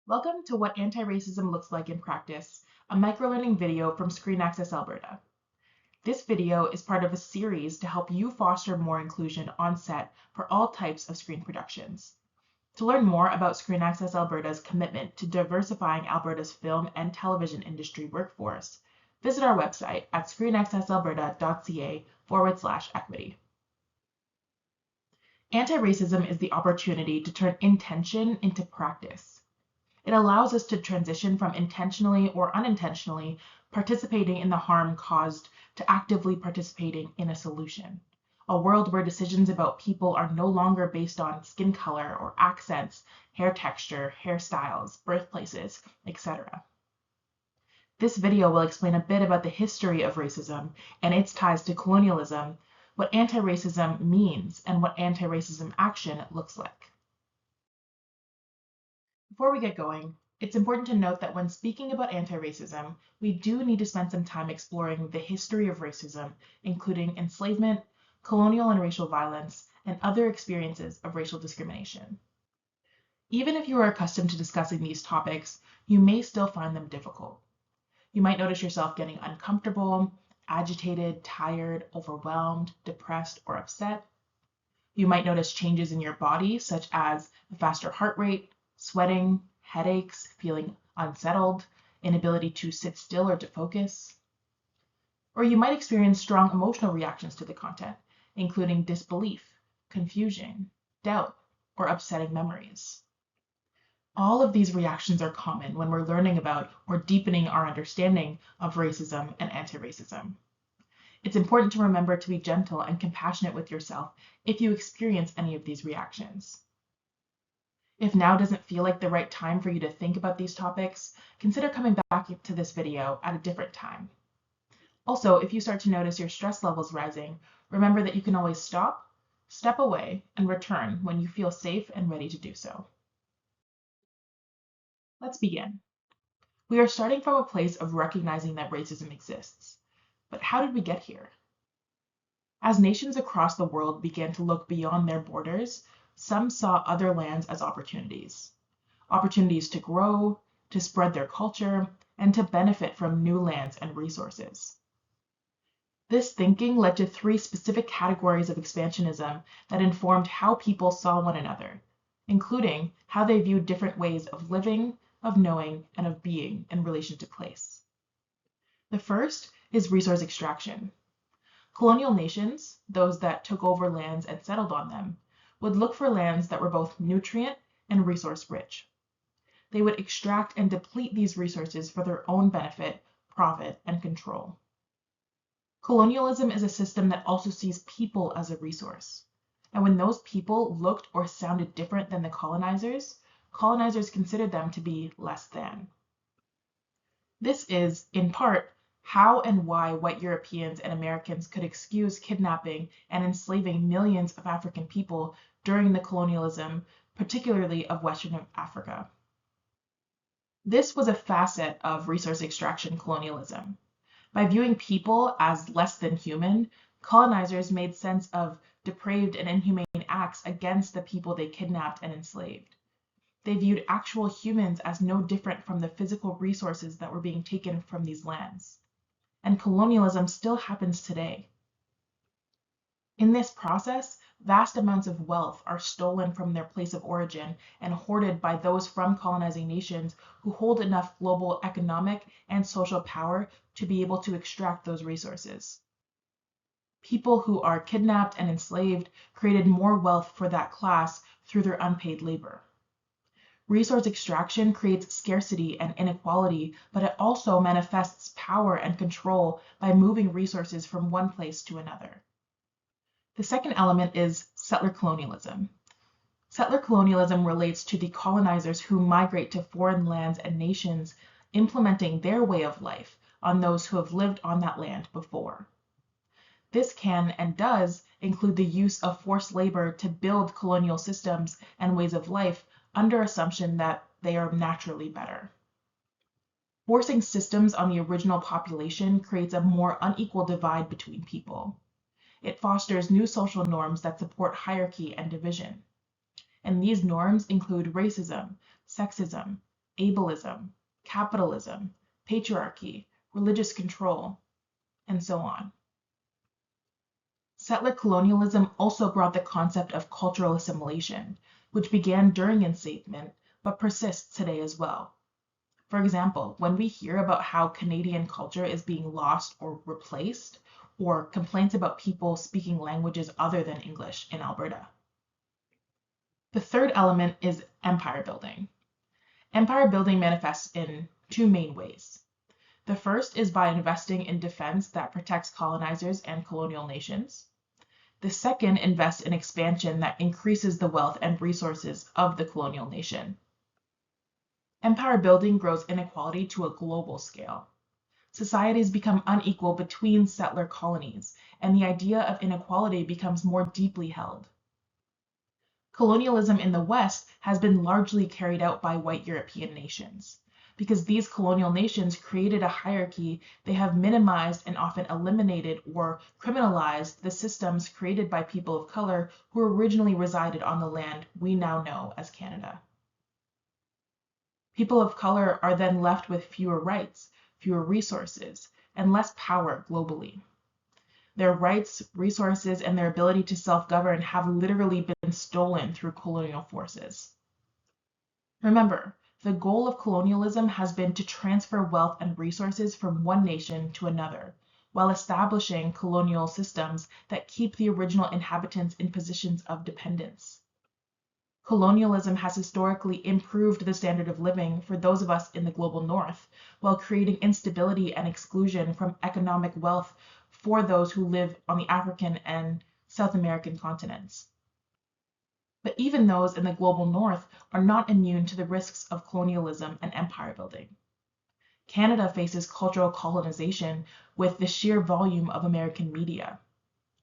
Welcome to What Anti-Racism Looks Like in Practice, a microlearning video from Screen Access Alberta. This video is part of a series to help you foster more inclusion on set for all types of screen productions. To learn more about Screen Access Alberta's commitment to diversifying Alberta's film and television industry workforce, visit our website at screenaccessalberta.ca/equity. Anti-racism is the opportunity to turn intention into practice. It allows us to transition from intentionally or unintentionally participating in the harm caused to actively participating in a solution. A world where decisions about people are no longer based on skin color or accents, hair texture, hairstyles, birthplaces, etc. This video will explain a bit about the history of racism and its ties to colonialism, what anti-racism means, and what anti-racism action looks like. Before we get going, it's important to note that when speaking about anti-racism, we do need to spend some time exploring the history of racism, including enslavement, colonial and racial violence, and other experiences of racial discrimination. Even if you are accustomed to discussing these topics, you may still find them difficult. You might notice yourself getting uncomfortable, agitated, tired, overwhelmed, depressed, or upset. You might notice changes in your body, such as a faster heart rate, sweating, headaches, feeling unsettled, inability to sit still or to focus. Or you might experience strong emotional reactions to the content, including disbelief, confusion, doubt, or upsetting memories. All of these reactions are common when we're learning about or deepening our understanding of racism and anti-racism. It's important to remember to be gentle and compassionate with yourself if you experience any of these reactions. If now doesn't feel like the right time for you to think about these topics, consider coming back to this video at a different time. Also, if you start to notice your stress levels rising, remember that you can always stop, step away, and return when you feel safe and ready to do so. Let's begin. We are starting from a place of recognizing that racism exists. But how did we get here? As nations across the world began to look beyond their borders, some saw other lands as opportunities. Opportunities to grow, to spread their culture, and to benefit from new lands and resources. This thinking led to three specific categories of expansionism that informed how people saw one another, including how they viewed different ways of living, of knowing, and of being in relation to place. The first is resource extraction. Colonial nations, those that took over lands and settled on them, would look for lands that were both nutrient and resource rich. They would extract and deplete these resources for their own benefit, profit, and control. Colonialism is a system that also sees people as a resource. And when those people looked or sounded different than the colonizers considered them to be less than. This is, in part, how and why white Europeans and Americans could excuse kidnapping and enslaving millions of African people during the colonialism, particularly of Western Africa. This was a facet of resource extraction colonialism. By viewing people as less than human, colonizers made sense of depraved and inhumane acts against the people they kidnapped and enslaved. They viewed actual humans as no different from the physical resources that were being taken from these lands. And colonialism still happens today. In this process, vast amounts of wealth are stolen from their place of origin and hoarded by those from colonizing nations who hold enough global economic and social power to be able to extract those resources. People who are kidnapped and enslaved created more wealth for that class through their unpaid labor. Resource extraction creates scarcity and inequality, but it also manifests power and control by moving resources from one place to another. The second element is settler colonialism. Settler colonialism relates to the colonizers who migrate to foreign lands and nations, implementing their way of life on those who have lived on that land before. This can and does include the use of forced labor to build colonial systems and ways of life under assumption that they are naturally better. Forcing systems on the original population creates a more unequal divide between people. It fosters new social norms that support hierarchy and division. And these norms include racism, sexism, ableism, capitalism, patriarchy, religious control, and so on. Settler colonialism also brought the concept of cultural assimilation, which began during enslavement but persists today as well. For example, when we hear about how Canadian culture is being lost or replaced, or complaints about people speaking languages other than English in Alberta. The third element is empire building. Empire building manifests in two main ways. The first is by investing in defense that protects colonizers and colonial nations. The second invests in expansion that increases the wealth and resources of the colonial nation. Empire building grows inequality to a global scale. Societies become unequal between settler colonies, and the idea of inequality becomes more deeply held. Colonialism in the West has been largely carried out by white European nations. Because these colonial nations created a hierarchy, they have minimized and often eliminated or criminalized the systems created by people of color who originally resided on the land we now know as Canada. People of color are then left with fewer rights, fewer resources, and less power globally. Their rights, resources, and their ability to self-govern have literally been stolen through colonial forces. Remember, the goal of colonialism has been to transfer wealth and resources from one nation to another, while establishing colonial systems that keep the original inhabitants in positions of dependence. Colonialism has historically improved the standard of living for those of us in the global north, while creating instability and exclusion from economic wealth for those who live on the African and South American continents. But even those in the global north are not immune to the risks of colonialism and empire building. Canada faces cultural colonization with the sheer volume of American media,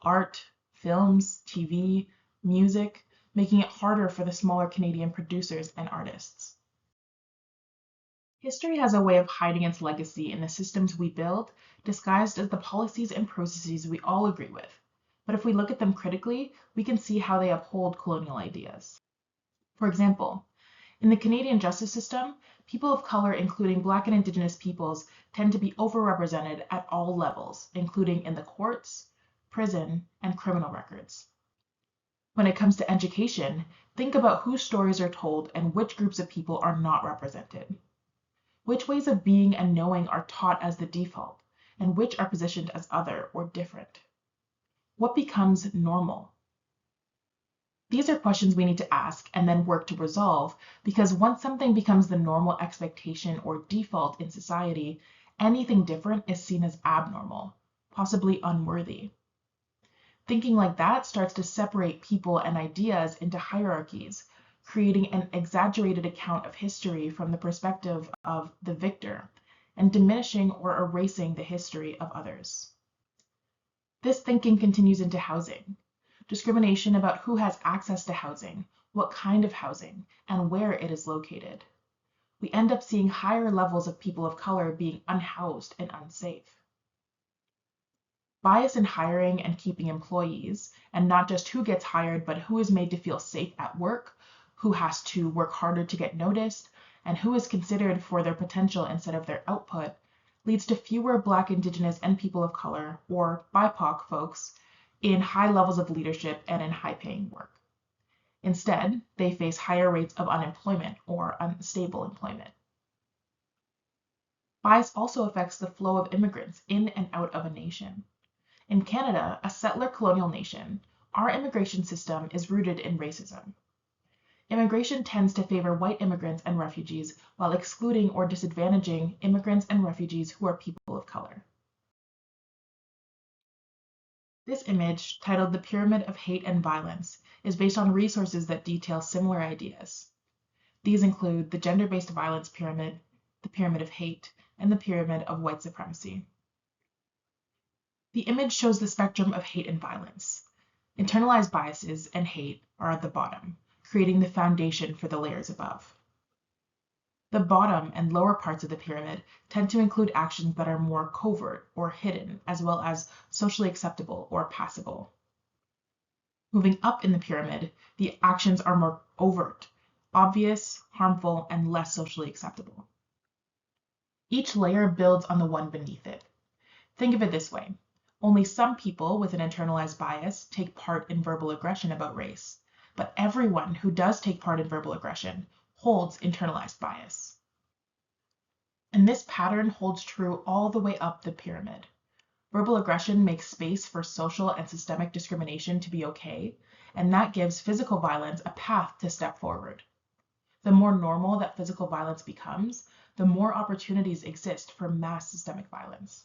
art, films, TV, music, making it harder for the smaller Canadian producers and artists. History has a way of hiding its legacy in the systems we build, disguised as the policies and processes we all agree with. But if we look at them critically, we can see how they uphold colonial ideas. For example, in the Canadian justice system, people of color, including Black and Indigenous peoples, tend to be overrepresented at all levels, including in the courts, prison, and criminal records. When it comes to education, think about whose stories are told and which groups of people are not represented. Which ways of being and knowing are taught as the default, and which are positioned as other or different? What becomes normal? These are questions we need to ask and then work to resolve, because once something becomes the normal expectation or default in society, anything different is seen as abnormal, possibly unworthy. Thinking like that starts to separate people and ideas into hierarchies, creating an exaggerated account of history from the perspective of the victor, and diminishing or erasing the history of others. This thinking continues into housing. Discrimination about who has access to housing, what kind of housing, and where it is located. We end up seeing higher levels of people of color being unhoused and unsafe. Bias in hiring and keeping employees, and not just who gets hired, but who is made to feel safe at work, who has to work harder to get noticed, and who is considered for their potential instead of their output, leads to fewer Black, Indigenous, and people of color, or BIPOC folks, in high levels of leadership and in high-paying work. Instead, they face higher rates of unemployment or unstable employment. Bias also affects the flow of immigrants in and out of a nation. In Canada, a settler colonial nation, our immigration system is rooted in racism. Immigration tends to favor white immigrants and refugees while excluding or disadvantaging immigrants and refugees who are people of color. This image, titled The Pyramid of Hate and Violence, is based on resources that detail similar ideas. These include the gender-based violence pyramid, the pyramid of hate, and the pyramid of white supremacy. The image shows the spectrum of hate and violence. Internalized biases and hate are at the bottom, creating the foundation for the layers above. The bottom and lower parts of the pyramid tend to include actions that are more covert or hidden, as well as socially acceptable or passable. Moving up in the pyramid, the actions are more overt, obvious, harmful, and less socially acceptable. Each layer builds on the one beneath it. Think of it this way. Only some people with an internalized bias take part in verbal aggression about race, but everyone who does take part in verbal aggression holds internalized bias. And this pattern holds true all the way up the pyramid. Verbal aggression makes space for social and systemic discrimination to be okay, and that gives physical violence a path to step forward. The more normal that physical violence becomes, the more opportunities exist for mass systemic violence.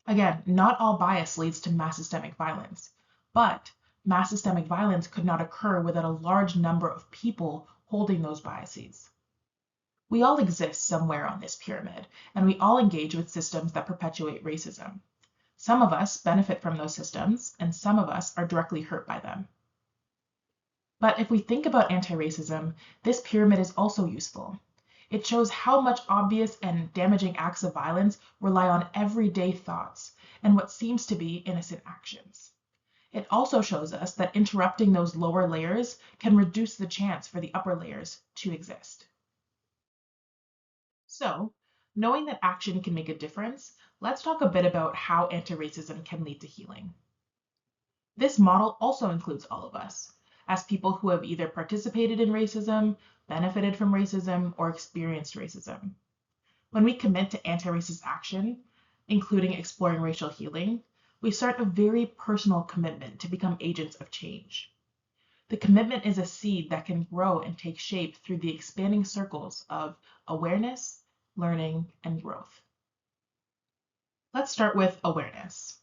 Again, not all bias leads to mass systemic violence, but mass systemic violence could not occur without a large number of people holding those biases. We all exist somewhere on this pyramid, and we all engage with systems that perpetuate racism. Some of us benefit from those systems, and some of us are directly hurt by them. But if we think about anti-racism, this pyramid is also useful. It shows how much obvious and damaging acts of violence rely on everyday thoughts and what seems to be innocent actions. It also shows us that interrupting those lower layers can reduce the chance for the upper layers to exist. So, knowing that action can make a difference, let's talk a bit about how anti-racism can lead to healing. This model also includes all of us, as people who have either participated in racism, benefited from racism, or experienced racism. When we commit to anti-racist action, including exploring racial healing, we start a very personal commitment to become agents of change. The commitment is a seed that can grow and take shape through the expanding circles of awareness, learning, and growth. Let's start with awareness.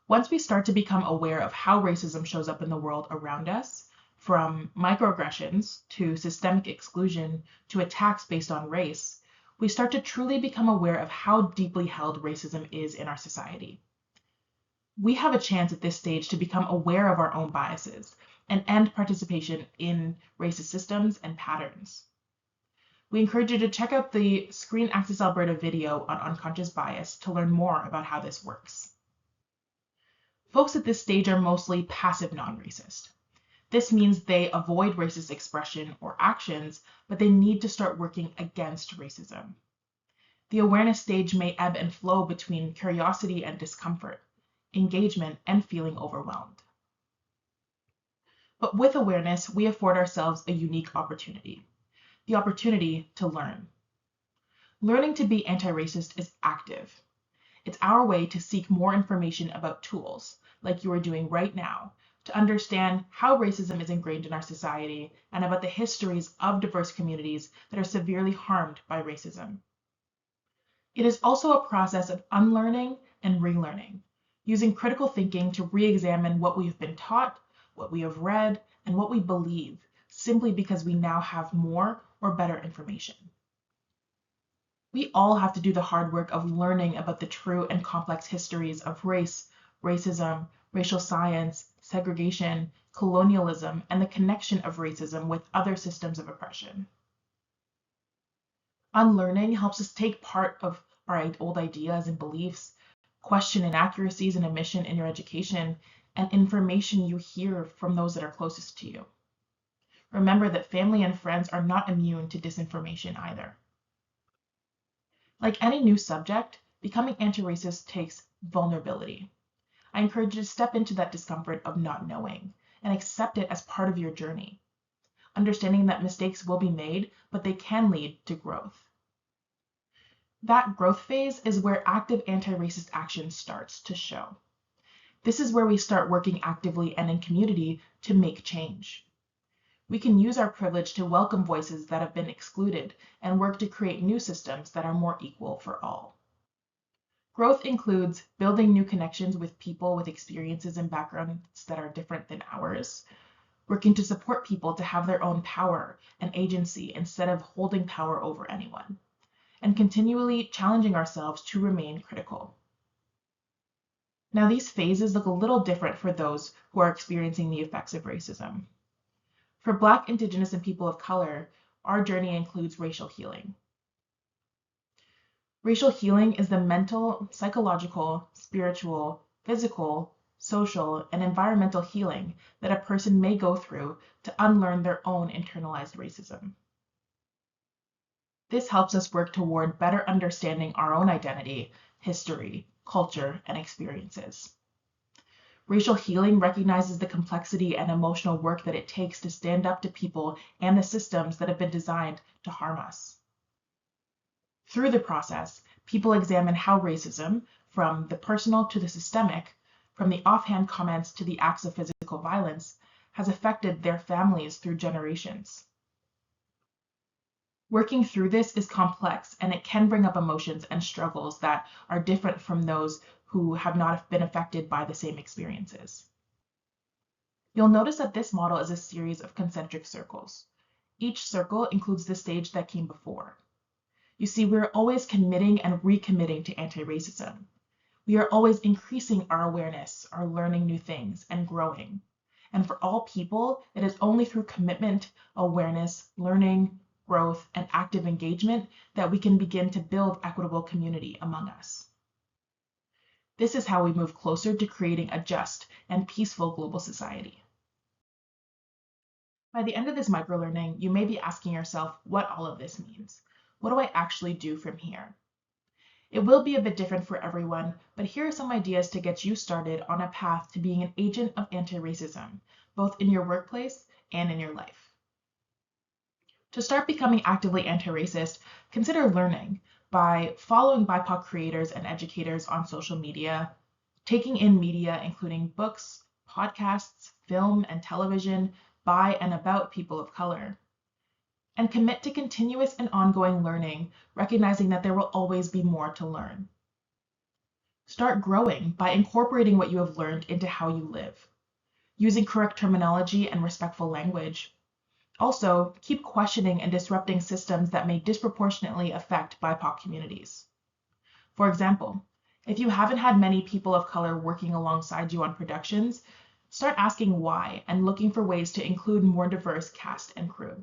Once we start to become aware of how racism shows up in the world around us, from microaggressions to systemic exclusion to attacks based on race, we start to truly become aware of how deeply held racism is in our society. We have a chance at this stage to become aware of our own biases and end participation in racist systems and patterns. We encourage you to check out the Screen Access Alberta video on unconscious bias to learn more about how this works. Folks at this stage are mostly passive non-racist. This means they avoid racist expression or actions, but they need to start working against racism. The awareness stage may ebb and flow between curiosity and discomfort, engagement and feeling overwhelmed. But with awareness, we afford ourselves a unique opportunity, the opportunity to learn. Learning to be anti-racist is active. It's our way to seek more information about tools, like you are doing right now, to understand how racism is ingrained in our society and about the histories of diverse communities that are severely harmed by racism. It is also a process of unlearning and relearning, using critical thinking to re-examine what we have been taught, what we have read, and what we believe, simply because we now have more or better information. We all have to do the hard work of learning about the true and complex histories of race, racism, racial science, segregation, colonialism, and the connection of racism with other systems of oppression. Unlearning helps us take part of our old ideas and beliefs, question inaccuracies and omission in your education, and information you hear from those that are closest to you. Remember that family and friends are not immune to disinformation either. Like any new subject, becoming anti-racist takes vulnerability. I encourage you to step into that discomfort of not knowing and accept it as part of your journey, understanding that mistakes will be made, but they can lead to growth. That growth phase is where active anti-racist action starts to show. This is where we start working actively and in community to make change. We can use our privilege to welcome voices that have been excluded and work to create new systems that are more equal for all. Growth includes building new connections with people with experiences and backgrounds that are different than ours, working to support people to have their own power and agency instead of holding power over anyone, and continually challenging ourselves to remain critical. Now, these phases look a little different for those who are experiencing the effects of racism. For Black, Indigenous, and people of color, our journey includes racial healing. Racial healing is the mental, psychological, spiritual, physical, social, and environmental healing that a person may go through to unlearn their own internalized racism. This helps us work toward better understanding our own identity, history, culture, and experiences. Racial healing recognizes the complexity and emotional work that it takes to stand up to people and the systems that have been designed to harm us. Through the process, people examine how racism, from the personal to the systemic, from the offhand comments to the acts of physical violence, has affected their families through generations. Working through this is complex, and it can bring up emotions and struggles that are different from those who have not been affected by the same experiences. You'll notice that this model is a series of concentric circles. Each circle includes the stage that came before. You see, we're always committing and recommitting to anti-racism. We are always increasing our awareness, our learning new things, and growing. And for all people, it is only through commitment, awareness, learning, growth, and active engagement that we can begin to build equitable community among us. This is how we move closer to creating a just and peaceful global society. By the end of this microlearning, you may be asking yourself what all of this means. What do I actually do from here? It will be a bit different for everyone, but here are some ideas to get you started on a path to being an agent of anti-racism, both in your workplace and in your life. To start becoming actively anti-racist, consider learning by following BIPOC creators and educators on social media, taking in media including books, podcasts, film, and television by and about people of color, and commit to continuous and ongoing learning, recognizing that there will always be more to learn. Start growing by incorporating what you have learned into how you live, using correct terminology and respectful language. Also, keep questioning and disrupting systems that may disproportionately affect BIPOC communities. For example, if you haven't had many people of color working alongside you on productions, start asking why and looking for ways to include more diverse cast and crew.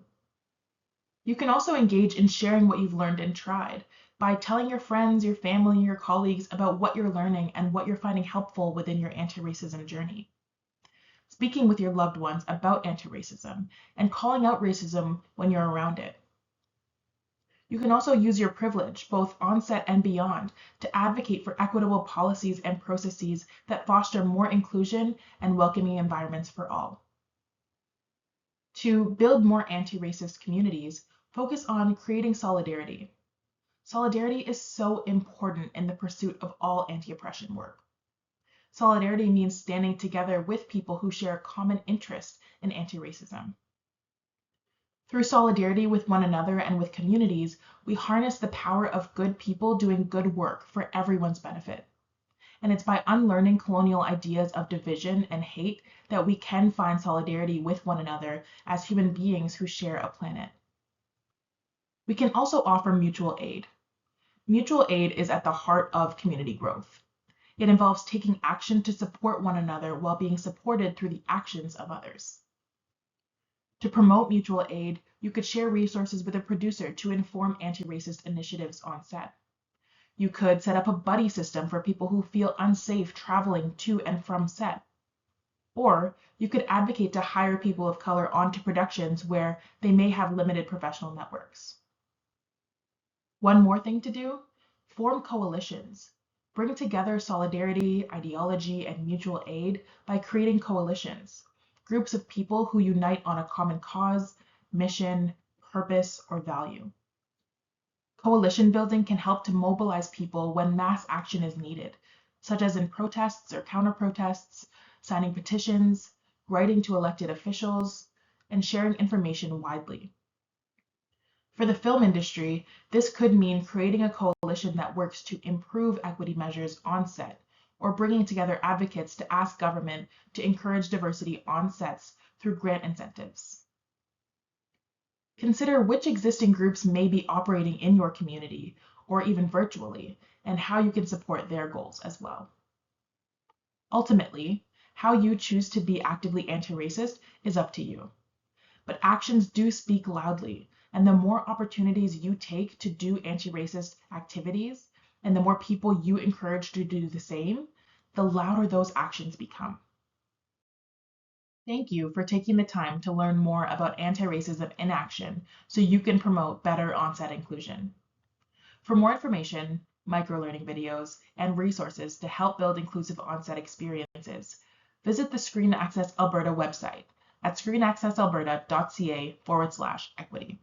You can also engage in sharing what you've learned and tried by telling your friends, your family, your colleagues about what you're learning and what you're finding helpful within your anti-racism journey. Speaking with your loved ones about anti-racism and calling out racism when you're around it. You can also use your privilege, both on set and beyond, to advocate for equitable policies and processes that foster more inclusion and welcoming environments for all. To build more anti-racist communities, focus on creating solidarity. Solidarity is so important in the pursuit of all anti-oppression work. Solidarity means standing together with people who share a common interest in anti-racism. Through solidarity with one another and with communities, we harness the power of good people doing good work for everyone's benefit. And it's by unlearning colonial ideas of division and hate that we can find solidarity with one another as human beings who share a planet. We can also offer mutual aid. Mutual aid is at the heart of community growth. It involves taking action to support one another while being supported through the actions of others. To promote mutual aid, you could share resources with a producer to inform anti-racist initiatives on set. You could set up a buddy system for people who feel unsafe traveling to and from set. Or you could advocate to hire people of color onto productions where they may have limited professional networks. One more thing to do, form coalitions. Bring together solidarity, ideology, and mutual aid by creating coalitions, groups of people who unite on a common cause, mission, purpose, or value. Coalition building can help to mobilize people when mass action is needed, such as in protests or counter-protests, signing petitions, writing to elected officials, and sharing information widely. For the film industry, this could mean creating a coalition that works to improve equity measures on set, or bringing together advocates to ask government to encourage diversity on sets through grant incentives. Consider which existing groups may be operating in your community, or even virtually, and how you can support their goals as well. Ultimately, how you choose to be actively anti-racist is up to you. But actions do speak loudly, and the more opportunities you take to do anti-racist activities, and the more people you encourage to do the same, the louder those actions become. Thank you for taking the time to learn more about anti-racism in action so you can promote better onset inclusion. For more information, microlearning videos, and resources to help build inclusive onset experiences, visit the Screen Access Alberta website at screenaccessalberta.ca/equity.